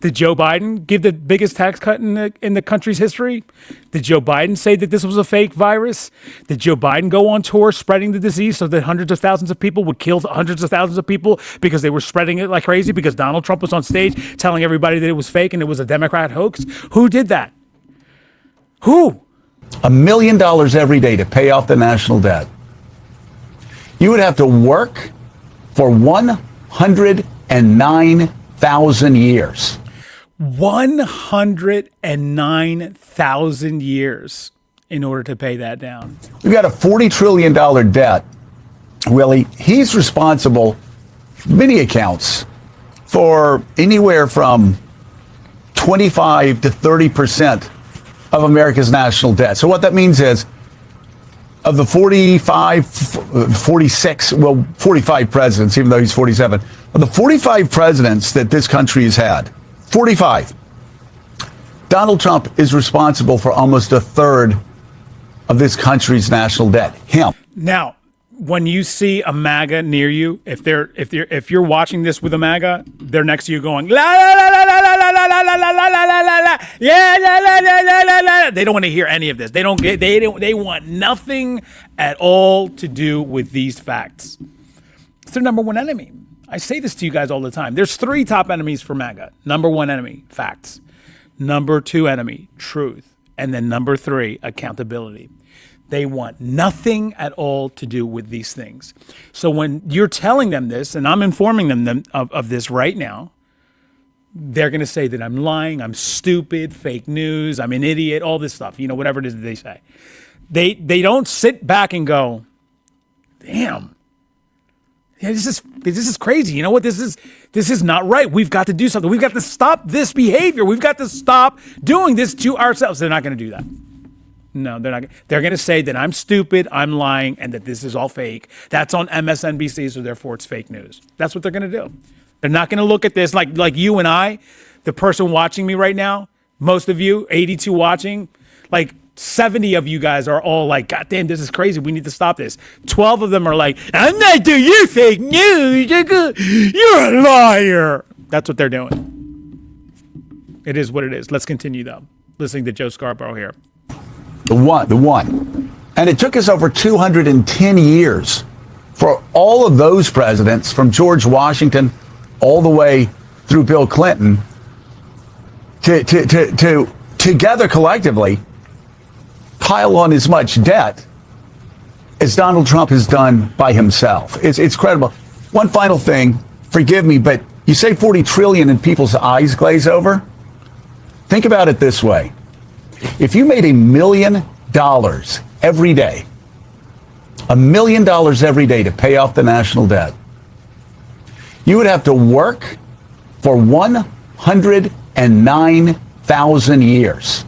Did Joe Biden give the biggest tax cut in the country's history? Did Joe Biden say that this was a fake virus? Did Joe Biden go on tour spreading the disease so that hundreds of thousands of people would kill hundreds of thousands of people because they were spreading it like crazy because Donald Trump was on stage telling everybody that it was fake and it was a Democrat hoax? Who did that? Who? $1 million every day to pay off the national debt. You would have to work for 109,000 years. 109,000 years in order to pay that down. We've got a $40 trillion debt. Willie, he's responsible, many accounts, for anywhere from 25 to 30% of America's national debt. So what that means is, of the 45 presidents, even though he's 47, of the 45 presidents that this country has had, 45, Donald Trump is responsible for almost a third of this country's national debt. Him. Now, when you see a MAGA near you, if you're watching this with a MAGA, they're next to you going la la la la la la la la la la la la la la, yeah, la la la la la la. They don't want to hear any of this. They want nothing at all to do with these facts. It's their number one enemy. I say this to you guys all the time. There's three top enemies for MAGA. Number one enemy, facts. Number two enemy, truth. And then number three, accountability. They want nothing at all to do with these things. So when you're telling them this, and I'm informing them of this right now, they're going to say that I'm lying, I'm stupid, fake news, I'm an idiot, all this stuff, whatever it is that they say. They don't sit back and go, damn, yeah, this is crazy. You know what? This is not right. We've got to do something. We've got to stop this behavior. We've got to stop doing this to ourselves. They're not going to do that. No, they're not. They're going to say that I'm stupid, I'm lying, and that this is all fake. That's on MSNBC, so therefore it's fake news. That's what they're going to do. They're not going to look at this like you and I, the person watching me right now, most of you, 82 watching, like 70 of you guys are all like, God damn, this is crazy. We need to stop this. 12 of them are like, I'm not doing you fake news. You're a liar. That's what they're doing. It is what it is. Let's continue, though. Listening to Joe Scarborough here. The one. And it took us over 210 years for all of those presidents, from George Washington all the way through Bill Clinton, to together collectively pile on as much debt as Donald Trump has done by himself. It's credible. One final thing, forgive me, but you say 40 trillion and people's eyes glaze over? Think about it this way. If you made $1 million every day, $1 million every day to pay off the national debt, you would have to work for 109,000 years.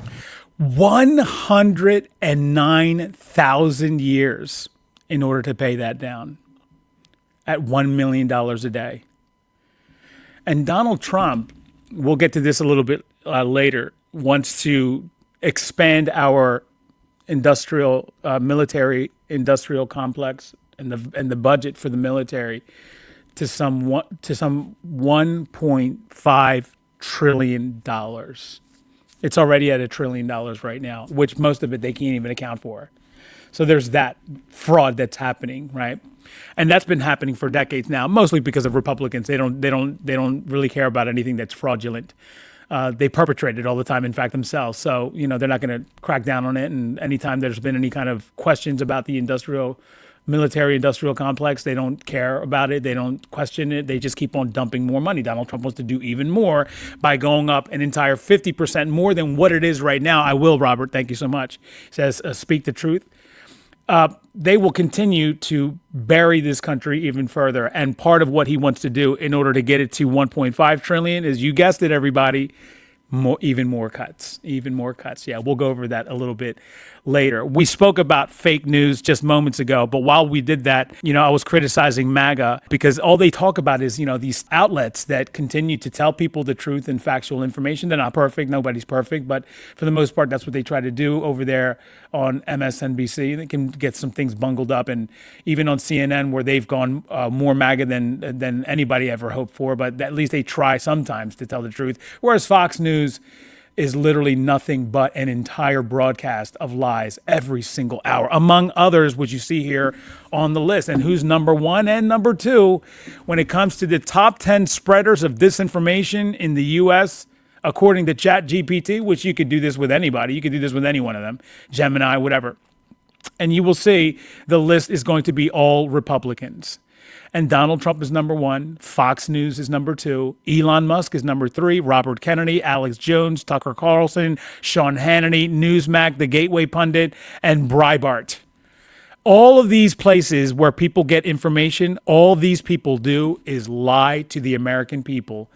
109,000 years in order to pay that down at $1 million a day. And Donald Trump, we'll get to this a little bit later, wants to expand our military industrial complex and the budget for the military to some $1.5 trillion. It's already at $1 trillion right now, which most of it they can't even account for. So there's that fraud that's happening, right? And that's been happening for decades now, mostly because of Republicans. They don't really care about anything that's fraudulent. They perpetrate it all the time, in fact, themselves. So, they're not going to crack down on it. And anytime there's been any kind of questions about the military industrial complex, they don't care about it. They don't question it. They just keep on dumping more money. Donald Trump wants to do even more by going up an entire 50% more than what it is right now. I will, Robert. Thank you so much. He says, speak the truth. They will continue to bury this country even further. And part of what he wants to do in order to get it to 1.5 trillion is, you guessed it, everybody, even more cuts. Yeah, we'll go over that a little bit later. We spoke about fake news just moments ago, but while we did that, I was criticizing MAGA because all they talk about is, these outlets that continue to tell people the truth and factual information. They're not perfect. Nobody's perfect. But for the most part, that's what they try to do over there on MSNBC. They can get some things bungled up. And even on CNN, where they've gone more MAGA than anybody ever hoped for. But at least they try sometimes to tell the truth. Whereas Fox News is literally nothing but an entire broadcast of lies every single hour, among others, which you see here on the list. And who's number one and number two when it comes to the top 10 spreaders of disinformation in the U.S., according to ChatGPT, which you could do this with anybody. You could do this with any one of them, Gemini, whatever. And you will see the list is going to be all Republicans. And Donald Trump is number one. Fox News is number two. Elon Musk is number three. Robert Kennedy, Alex Jones, Tucker Carlson, Sean Hannity, Newsmax, The Gateway Pundit, and Breitbart. All of these places where people get information, all these people do is lie to the American people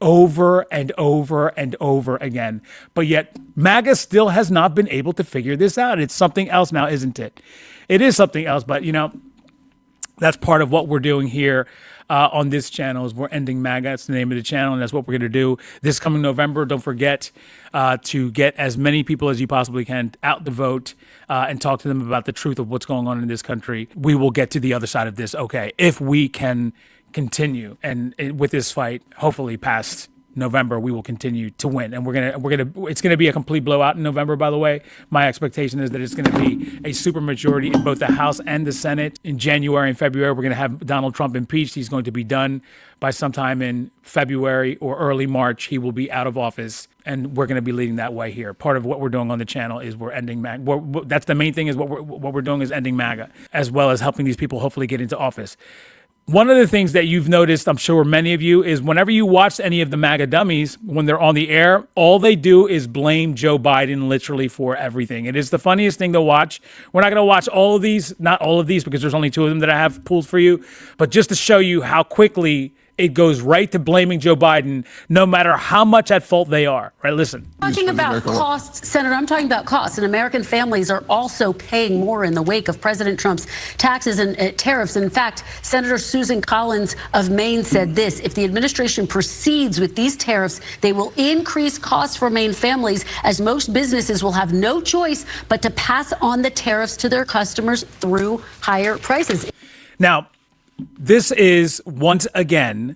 over and over and over again. But yet MAGA still has not been able to figure this out. It's something else now, isn't it? It is something else, but that's part of what we're doing here on this channel is we're ending MAGA. That's the name of the channel, and that's what we're going to do this coming November. Don't forget to get as many people as you possibly can out to vote and talk to them about the truth of what's going on in this country. We will get to the other side of this, okay, if we can continue and with this fight, hopefully past November, we will continue to win. And it's gonna be a complete blowout in November, by the way. My expectation is that it's gonna be a supermajority in both the House and the Senate. In January and February, we're gonna have Donald Trump impeached. He's going to be done by sometime in February or early March. He will be out of office, and we're gonna be leading that way here. Part of what we're doing on the channel is we're ending MAGA. That's the main thing is what we're doing is ending MAGA, as well as helping these people hopefully get into office. One of the things that you've noticed, I'm sure many of you, is whenever you watch any of the MAGA dummies, when they're on the air, all they do is blame Joe Biden literally for everything. It is the funniest thing to watch. We're not going to watch all of these, not all of these, because there's only two of them that I have pulled for you, but just to show you how quickly it goes right to blaming Joe Biden, no matter how much at fault they are. Right? Listen. Talking about costs, Senator, I'm talking about costs. And American families are also paying more in the wake of President Trump's taxes and tariffs. In fact, Senator Susan Collins of Maine said this: if the administration proceeds with these tariffs, they will increase costs for Maine families, as most businesses will have no choice but to pass on the tariffs to their customers through higher prices. Now, this is, once again,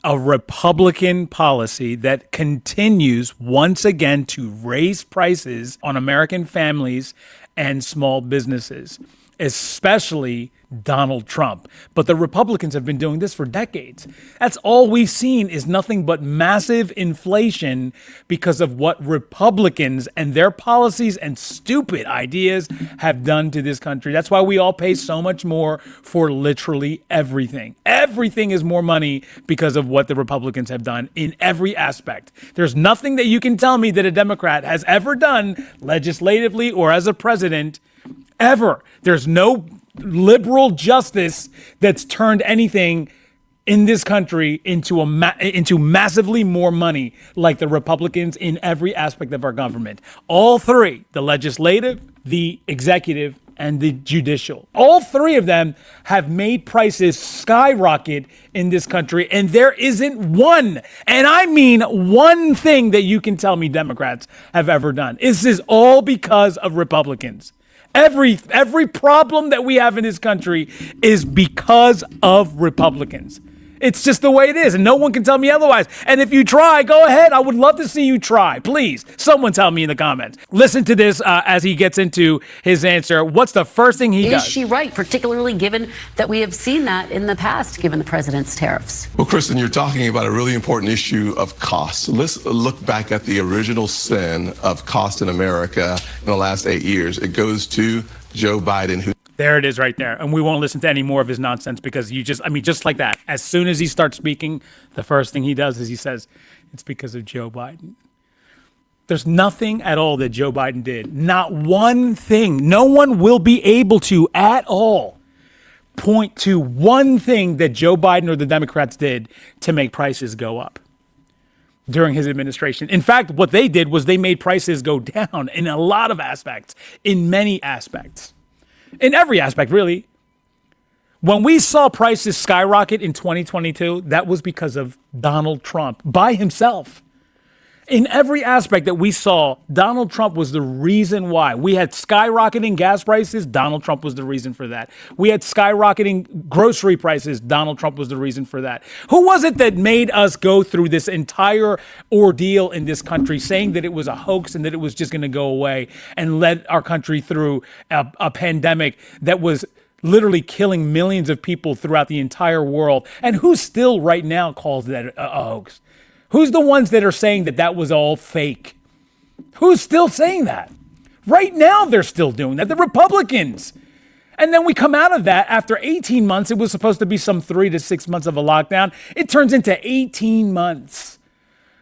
a Republican policy that continues once again to raise prices on American families and small businesses, especially Donald Trump. But the Republicans have been doing this for decades. That's all we've seen is nothing but massive inflation because of what Republicans and their policies and stupid ideas have done to this country. That's why we all pay so much more for literally everything. Everything is more money because of what the Republicans have done in every aspect. There's nothing that you can tell me that a Democrat has ever done legislatively or as a president ever. There's no liberal justice that's turned anything in this country into massively more money like the Republicans in every aspect of our government. All three, the legislative, the executive, and the judicial. All three of them have made prices skyrocket in this country, and there isn't one, and I mean one thing that you can tell me Democrats have ever done. This is all because of Republicans. Every problem that we have in this country is because of Republicans. It's just the way it is, and no one can tell me otherwise. And if you try, go ahead. I would love to see you try. Please, someone tell me in the comments. Listen to this as he gets into his answer. What's the first thing he does? Is she right, particularly given that we have seen that in the past, given the president's tariffs? Well, Kristen, you're talking about a really important issue of cost. Let's look back at the original sin of cost in America in the last 8 years. It goes to Joe Biden, who... There it is right there. And we won't listen to any more of his nonsense because just like that, as soon as he starts speaking, the first thing he does is he says, it's because of Joe Biden. There's nothing at all that Joe Biden did. Not one thing. No one will be able to at all point to one thing that Joe Biden or the Democrats did to make prices go up. during his administration. In fact, what they did was they made prices go down in a lot of aspects, in many aspects, in every aspect, really. When we saw prices skyrocket in 2022, that was because of Donald Trump by himself. In every aspect that we saw, Donald Trump was the reason why. We had skyrocketing gas prices. Donald Trump was the reason for that. We had skyrocketing grocery prices. Donald Trump was the reason for that. Who was it that made us go through this entire ordeal in this country, saying that it was a hoax and that it was just going to go away, and led our country through a pandemic that was literally killing millions of people throughout the entire world? And who still right now calls that a hoax? Who's the ones that are saying that that was all fake? Who's still saying that? Right now, they're still doing that. The Republicans. And then we come out of that after 18 months. It was supposed to be some 3 to 6 months of a lockdown. It turns into 18 months.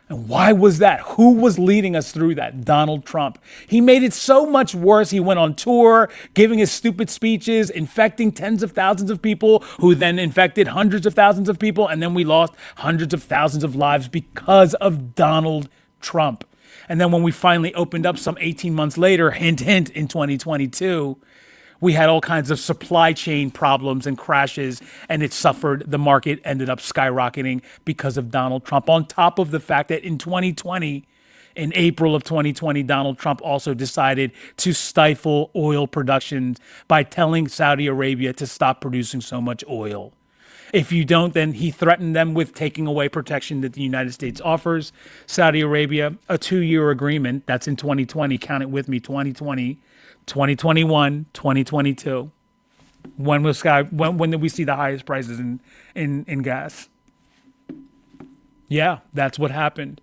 And why was that? Who was leading us through that? Donald Trump. He made it so much worse. He went on tour, giving his stupid speeches, infecting tens of thousands of people, who then infected hundreds of thousands of people. And then we lost hundreds of thousands of lives because of Donald Trump. And then when we finally opened up some 18 months later, hint, hint, in 2022, we had all kinds of supply chain problems and crashes, and it suffered. The market ended up skyrocketing because of Donald Trump. On top of the fact that in 2020, in April of 2020, Donald Trump also decided to stifle oil production by telling Saudi Arabia to stop producing so much oil. If you don't, then he threatened them with taking away protection that the United States offers Saudi Arabia, a 2-year agreement. That's in 2020. Count it with me, 2020. 2021, 2022. When did we see the highest prices in gas? Yeah, that's what happened.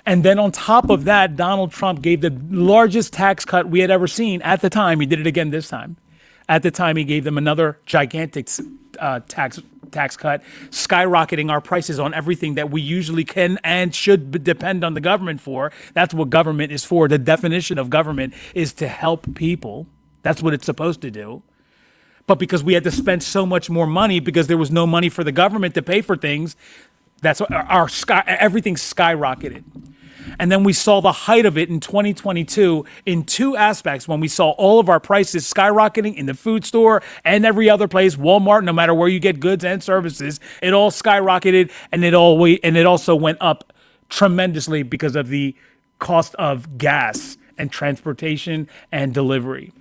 And then on top of that, Donald Trump gave the largest tax cut we had ever seen at the time. He did it again this time. At the time, he gave them another gigantic tax cut, skyrocketing our prices on everything that we usually can and should depend on the government for. That's what government is for. The definition of government is to help people. That's what it's supposed to do. But because we had to spend so much more money because there was no money for the government to pay for things, that's everything skyrocketed. And then we saw the height of it in 2022 in two aspects, when we saw all of our prices skyrocketing in the food store and every other place, Walmart, no matter where you get goods and services, it all skyrocketed, and it also went up tremendously because of the cost of gas and transportation and delivery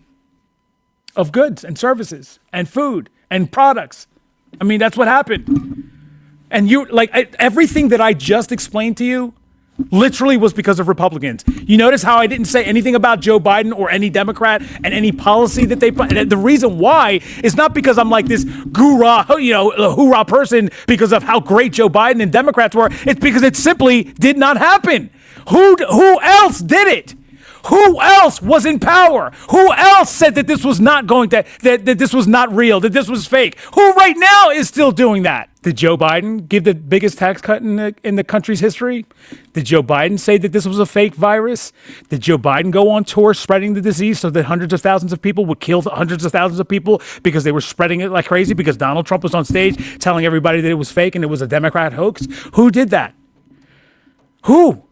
of goods and services and food and products. I mean, that's what happened. And everything that I just explained to you literally was because of Republicans. You notice how I didn't say anything about Joe Biden or any Democrat and any policy that they put. And the reason why is not because I'm like this hoorah person because of how great Joe Biden and Democrats were. It's because it simply did not happen. Who else did it? Who else was in power? Who else said that this was not that this was not real, that this was fake? Who right now is still doing that? Did Joe Biden give the biggest tax cut in the country's history? Did Joe Biden say that this was a fake virus? Did Joe Biden go on tour spreading the disease so that hundreds of thousands of people would kill hundreds of thousands of people because they were spreading it like crazy because Donald Trump was on stage telling everybody that it was fake and it was a Democrat hoax? Who did that? Who?